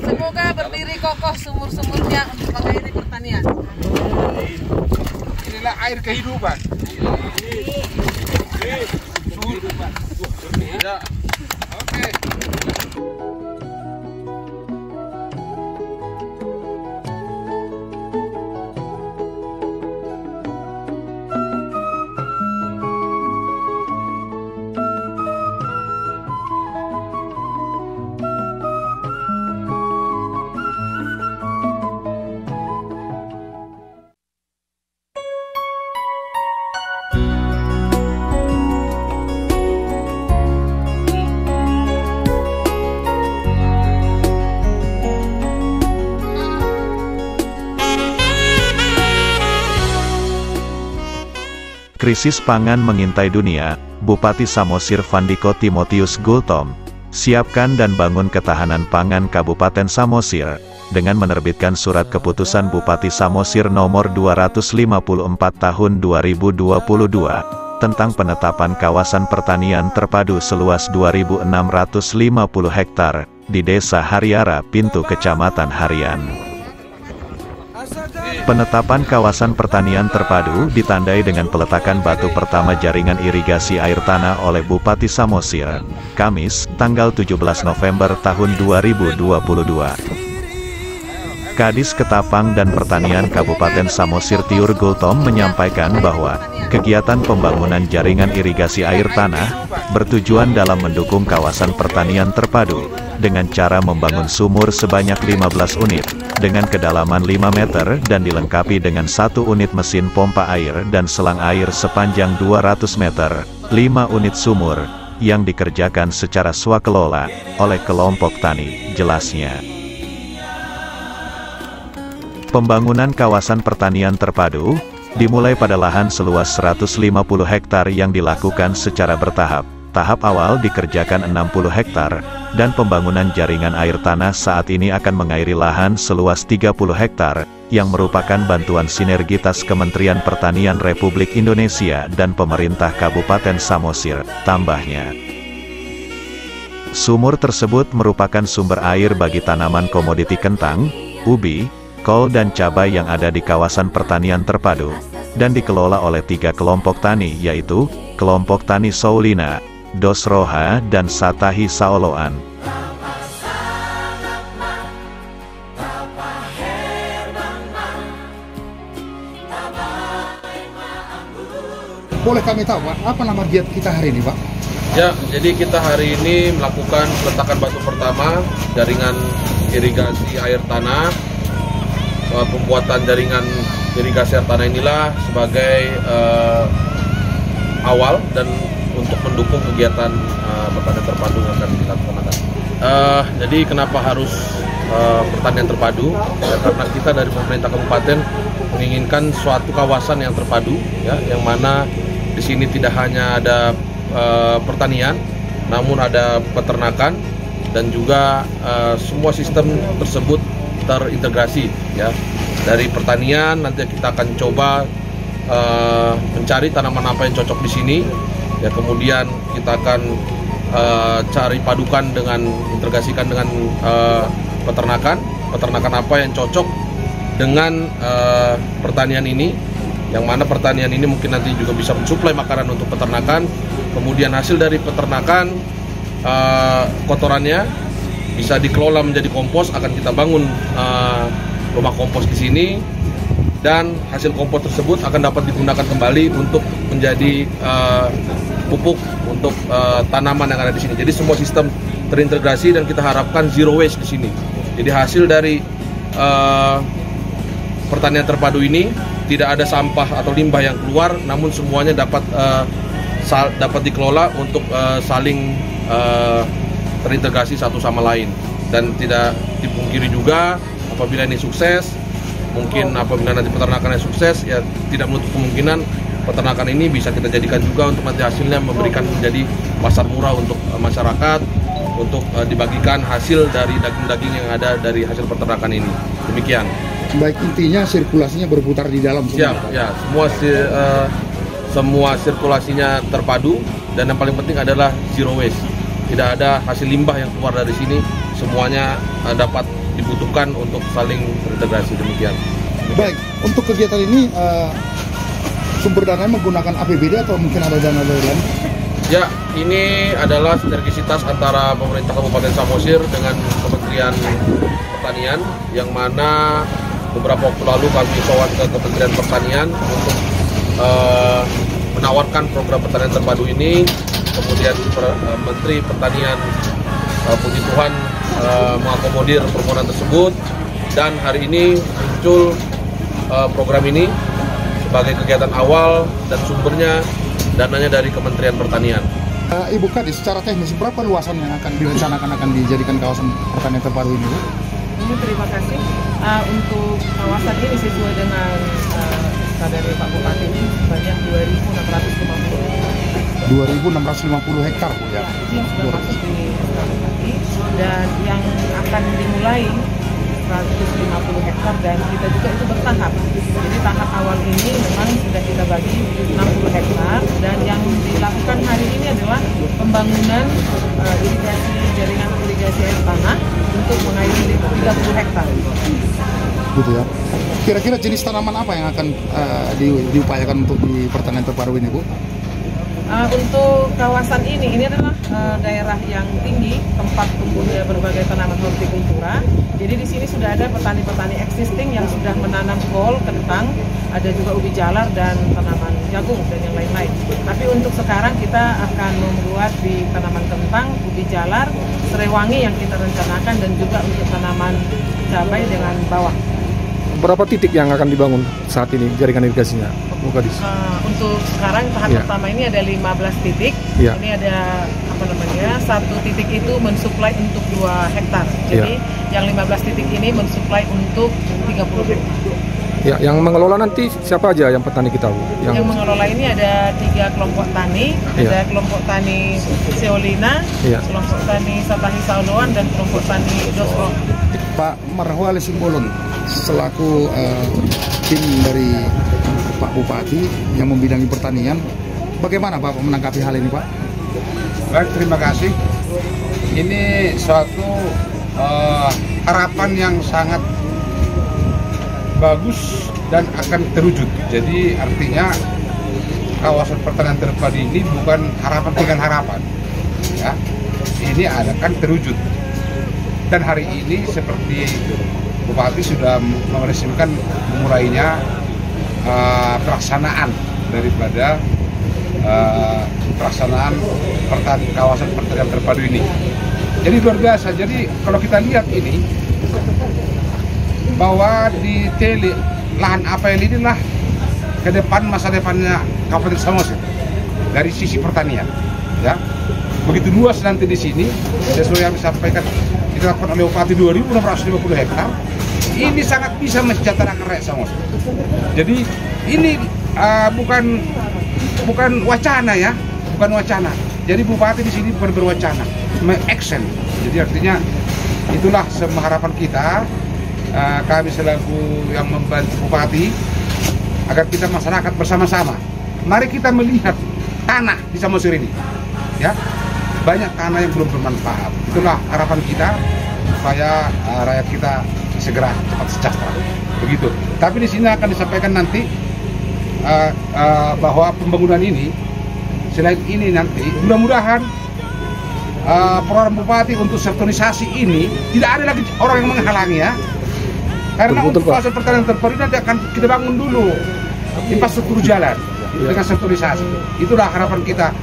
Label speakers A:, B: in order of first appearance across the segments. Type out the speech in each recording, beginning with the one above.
A: Semoga berdiri kokoh sumur-sumurnya untuk mengairi pertanian.
B: Inilah air kehidupan. Ya. Oke.
C: Krisis pangan mengintai dunia, Bupati Samosir Vandiko Timotius Gultom, siapkan dan bangun ketahanan pangan Kabupaten Samosir, dengan menerbitkan surat keputusan Bupati Samosir nomor 254 tahun 2022, tentang penetapan kawasan pertanian terpadu seluas 2.650 hektar, di Desa Hariara Pintu Kecamatan Harian. Penetapan kawasan pertanian terpadu ditandai dengan peletakan batu pertama jaringan irigasi air tanah oleh Bupati Samosir, Kamis, tanggal 17 November tahun 2022. Kadis Ketapang dan Pertanian Kabupaten Samosir Tiur Gultom menyampaikan bahwa kegiatan pembangunan jaringan irigasi air tanah bertujuan dalam mendukung kawasan pertanian terpadu dengan cara membangun sumur sebanyak 15 unit dengan kedalaman 5 meter dan dilengkapi dengan 1 unit mesin pompa air dan selang air sepanjang 200 meter, 5 unit sumur yang dikerjakan secara swakelola oleh kelompok tani, jelasnya. Pembangunan kawasan pertanian terpadu dimulai pada lahan seluas 150 hektar yang dilakukan secara bertahap. Tahap awal dikerjakan 60 hektar, dan pembangunan jaringan air tanah saat ini akan mengairi lahan seluas 30 hektar, yang merupakan bantuan sinergitas Kementerian Pertanian Republik Indonesia dan pemerintah Kabupaten Samosir, tambahnya. Sumur tersebut merupakan sumber air bagi tanaman komoditi kentang, ubi, kol dan cabai yang ada di kawasan pertanian terpadu, dan dikelola oleh 3 kelompok tani yaitu, Kelompok Tani Saulina, Dosroha dan Satahi Saoloan.
B: Boleh kami tahu, Pak, apa nama giat kita hari ini, Pak?
D: Ya, jadi kita hari ini melakukan peletakan batu pertama, jaringan irigasi air tanah. Pembuatan jaringan irigasi air tanah inilah sebagai awal dan untuk mendukung kegiatan pertanian terpadu yang akan dilaksanakan. Jadi kenapa harus pertanian terpadu? Ya, karena kita dari pemerintah kabupaten menginginkan suatu kawasan yang terpadu, ya, yang mana di sini tidak hanya ada pertanian, namun ada peternakan dan juga semua sistem tersebut terintegrasi, ya. Dari pertanian nanti kita akan coba mencari tanaman apa yang cocok di sini, ya, kemudian kita akan cari padukan dengan integrasikan dengan peternakan apa yang cocok dengan pertanian ini, yang mana pertanian ini mungkin nanti juga bisa mensuplai makanan untuk peternakan. Kemudian hasil dari peternakan, kotorannya bisa dikelola menjadi kompos, akan kita bangun rumah kompos di sini, dan hasil kompos tersebut akan dapat digunakan kembali untuk menjadi pupuk untuk tanaman yang ada di sini. Jadi semua sistem terintegrasi dan kita harapkan zero waste di sini. Jadi hasil dari pertanian terpadu ini tidak ada sampah atau limbah yang keluar, namun semuanya dapat dikelola untuk saling terintegrasi satu sama lain. Dan tidak dipungkiri juga apabila ini sukses, mungkin apabila nanti peternakannya sukses, ya tidak menutup kemungkinan peternakan ini bisa kita jadikan juga untuk nanti hasilnya memberikan menjadi pasar murah untuk masyarakat, untuk dibagikan hasil dari daging-daging yang ada dari hasil peternakan ini. Demikian.
B: Baik, intinya sirkulasinya berputar di dalam semua.
D: Ya, semua semua sirkulasinya terpadu, dan yang paling penting adalah zero waste. Tidak ada hasil limbah yang keluar dari sini, semuanya dapat dibutuhkan untuk saling terintegrasi. Demikian.
B: Baik, untuk kegiatan ini sumber dananya menggunakan APBD atau mungkin ada dana dari lain?
D: Ya, ini adalah sinergisitas antara pemerintah Kabupaten Samosir dengan Kementerian Pertanian, yang mana beberapa waktu lalu kami sowan ke Kementerian Pertanian untuk menawarkan program pertanian terpadu ini. Kemudian Menteri Pertanian puji Tuhan mengakomodir permohonan tersebut, dan hari ini muncul program ini sebagai kegiatan awal dan sumbernya dananya dari Kementerian Pertanian.
B: Ibu Kadis, secara teknis berapa luasan yang akan direncanakan akan dijadikan kawasan pertanian terpadu ini, Bu?
A: Ini terima kasih. Untuk kawasan ini sesuai dengan SK dari Pak Bupati ini sebanyak 2.650 hektar, Bu ya. Ini sudah masuk di SK Bupati, dan yang akan dimulai 150 hektar, dan kita juga itu bertahap. Jadi tahap awal ini memang sudah kita bagi 60 hektar, dan yang dilakukan hari ini adalah pembangunan irigasi, jaringan irigasi air tanah untuk mengairi 30 hektar.
B: Gitu ya. Kira-kira jenis tanaman apa yang akan diupayakan untuk di pertanian terpadu ini, Bu?
A: Untuk kawasan ini adalah daerah yang tinggi, tempat tumbuhnya berbagai tanaman hortikultura. Jadi di sini sudah ada petani-petani existing yang sudah menanam kol, kentang, ada juga ubi jalar dan tanaman jagung dan yang lain-lain. Tapi untuk sekarang kita akan membuat di tanaman kentang, ubi jalar, serai wangi yang kita rencanakan, dan juga untuk tanaman cabai dengan bawang.
E: Berapa titik yang akan dibangun saat ini jaringan irigasinya, Bu Kadis?
A: Untuk sekarang tahap pertama ini ada 15 titik. Ini ada satu titik itu mensuplai untuk 2 hektar. Jadi yang 15 titik ini mensuplai untuk 30 hektar.
E: Ya, yang mengelola nanti siapa aja yang petani kita, Bu?
A: Yang mengelola ini ada 3 kelompok tani, ada kelompok tani Seolina, kelompok tani Satahi Sauloan, dan kelompok tani Dosro.
B: Pak Marwale Simbolon selaku tim dari Pak Bupati yang membidangi pertanian, bagaimana Pak menanggapi hal ini, Pak?
F: Baik, terima kasih. Ini suatu harapan yang sangat bagus dan akan terwujud. Jadi artinya kawasan pertanian terpadu ini bukan harapan dengan harapan, ya. Ini akan terwujud. Dan hari ini seperti Bupati sudah meresmikan memulainya pelaksanaan daripada pelaksanaan kawasan pertanian terpadu ini. Jadi luar biasa. Jadi kalau kita lihat ini bahwa di lahan APL inilah ke depan, masa depannya Kabupaten Samosir dari sisi pertanian, ya. Begitu luas nanti di sini, sesuai yang disampaikan dilakukan oleh Bupati 2.650 hektar. Ini sangat bisa mensejahterakan rakyat Samosir. Jadi ini bukan wacana, ya, bukan wacana. Jadi Bupati di sini bukan berwacana, action. Jadi artinya itulah semua harapan kita. Kami selaku yang membantu Bupati agar kita masyarakat bersama-sama. Mari kita melihat tanah di Samosir ini, ya. Banyak tanah yang belum bermanfaat. Itulah harapan kita supaya rakyat kita segera cepat sejahtera. Begitu. Tapi di sini akan disampaikan nanti bahwa pembangunan ini, selain ini nanti mudah-mudahan program Bupati untuk sektorisasi ini tidak ada lagi orang yang menghalangi, ya. Karena untuk kawasan pertanian terpadu nanti akan kita bangun dulu infrastruktur jalan dengan sektorisasi. Itulah harapan kita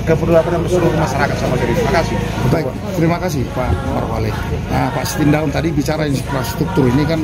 F: keperluan seluruh masyarakat Samosir. Terima kasih.
B: Baik, terima kasih Pak Marwale. Pak Setindaun tadi bicara infrastruktur, ini kan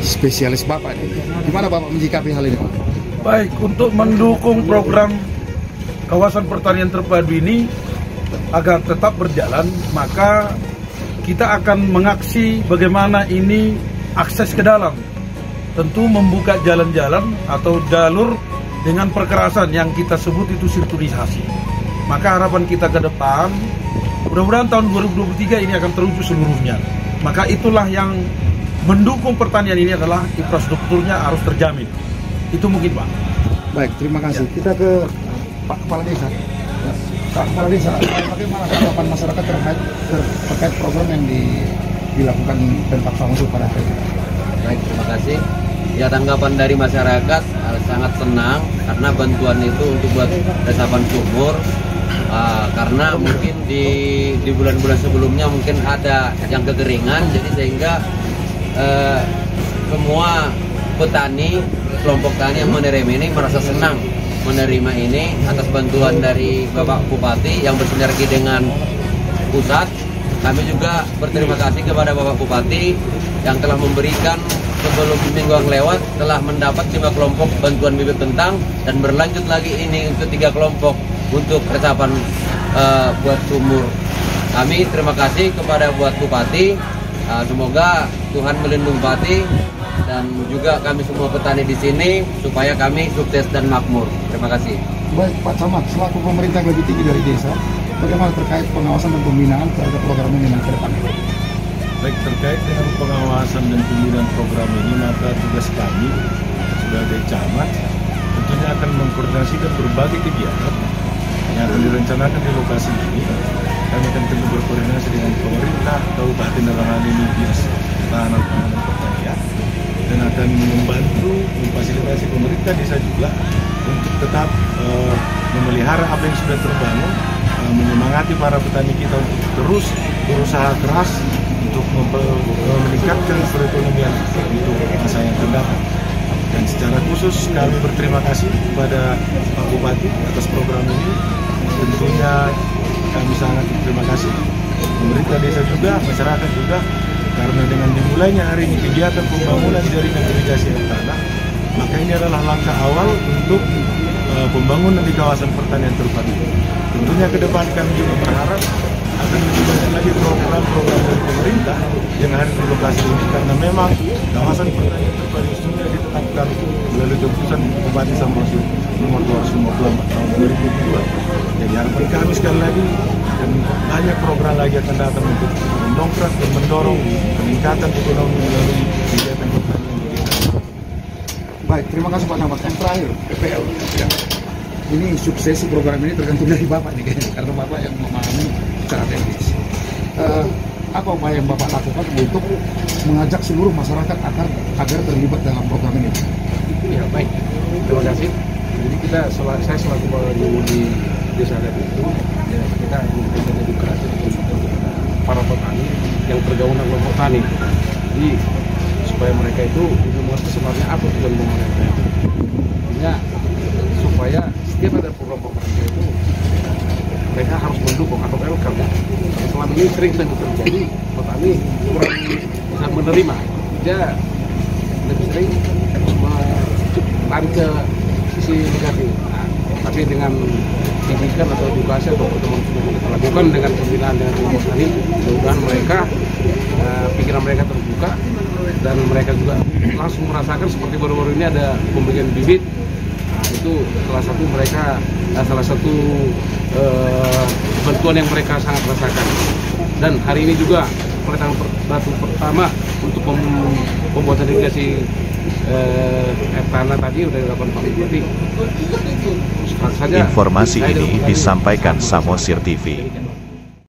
B: spesialis Bapak ini. Gimana Bapak menyikapi hal ini, Pak?
G: Baik, untuk mendukung program kawasan pertanian terpadu ini agar tetap berjalan, maka kita akan mengaksi bagaimana ini akses ke dalam. Tentu membuka jalan-jalan atau jalur dengan perkerasan yang kita sebut itu sirkulisasi. Maka harapan kita ke depan, mudah-mudahan tahun 2023 ini akan terwujud seluruhnya. Maka itulah yang mendukung pertanian ini adalah infrastrukturnya harus terjamin. Itu mungkin, Pak.
B: Baik, terima kasih. Kita ke Pak Kepala Desa. Pak Kepala Desa, bagaimana tanggapan masyarakat terkait program yang dilakukan Pemkab Samosir pada hari ini?
H: Baik, terima kasih. Ya, tanggapan dari masyarakat sangat senang karena bantuan itu untuk buat resapan sumur. Karena mungkin di bulan-bulan sebelumnya mungkin ada yang kekeringan, jadi sehingga semua petani, kelompok tani yang menerima ini merasa senang menerima ini atas bantuan dari Bapak Bupati yang bersinergi dengan pusat. Kami juga berterima kasih kepada Bapak Bupati yang telah memberikan sebelum minggu yang lewat telah mendapat 5 kelompok bantuan bibit kentang dan berlanjut lagi ini untuk 3 kelompok untuk resapan buat sumur. Kami terima kasih kepada buat Bupati. Semoga Tuhan melindungi Bupati dan juga kami semua petani di sini supaya kami sukses dan makmur. Terima kasih.
B: Baik, Pak Camat, selaku pemerintah yang lebih tinggi dari desa, bagaimana terkait pengawasan dan pembinaan terhadap program ini ke depan?
I: Baik, terkait dengan pengawasan dan pembinaan program ini, maka tugas kami sebagai camat tentunya akan mengkoordinasikan berbagai kegiatan yang akan direncanakan di lokasi ini. Kami akan tentu berkoordinasi dengan pemerintah kabupaten dalam hal ini Dinas Ketahanan Pangan Pertanian dan akan membantu memfasilitasi pemerintah desa juga untuk tetap memelihara apa yang sudah terbangun, menyemangati para petani kita untuk terus berusaha keras untuk meningkatkan perekonomian untuk masa yang akan datang. Dan secara khusus kami berterima kasih kepada Pak Bupati atas program ini. Tentunya kami sangat berterima kasih pemerintah desa juga, masyarakat juga, karena dengan dimulainya hari ini kegiatan pembangunan jaringan irigasi air tanah, maka ini adalah langkah awal untuk pembangunan di kawasan pertanian terpadu. Tentunya ke depan kami juga berharap akan lebih banyak lagi program-program dari pemerintah yang hadir di lokasi ini, karena memang kawasan pertanian terpadu sudah ditetapkan melalui keputusan Bupati Samosir nomor 254 tahun 2002. Jadi harapan kami sekali lagi dan banyak program lagi akan datang untuk mendongkrak dan mendorong peningkatan ekonomi melalui kegiatan pertanian di desa.
B: Baik, terima kasih Pak Camat. Yang terakhir, PPL. Ya. Ini suksesi program ini tergantung dari Bapak nih, karena Bapak yang memahami secara teknis. Apa upaya yang Bapak lakukan untuk mengajak seluruh masyarakat agar terlibat dalam program ini?
J: Ya, baik, terima kasih. Jadi saya selaku pengemudi desa adat itu, ya, kita memberikan edukasi untuk para petani yang tergabung dalam kelompok tani. Jadi supaya mereka itu mengerti sebenarnya apa tujuan mereka itu. Artinya supaya setiap ada program pemerintah itu mereka harus mendukung atau welcome. Selama ini sering terjadi petani kurang bisa menerima, dia lebih sering lari ke sisi negatif. Tapi dengan didikan atau edukasi atau pertemuan yang kita lakukan dengan pembinaan dengan kelompok tani, mudah-mudahan mereka pikiran mereka terbuka dan mereka juga langsung merasakan seperti baru-baru ini ada pembagian bibit. Itu salah satu bantuan yang mereka sangat rasakan. Dan hari ini juga peletakan batu pertama untuk pembuatan irigasi air tanah tadi sudah dilakukan Pak Bupati.
C: Informasi ini disampaikan Samosir TV.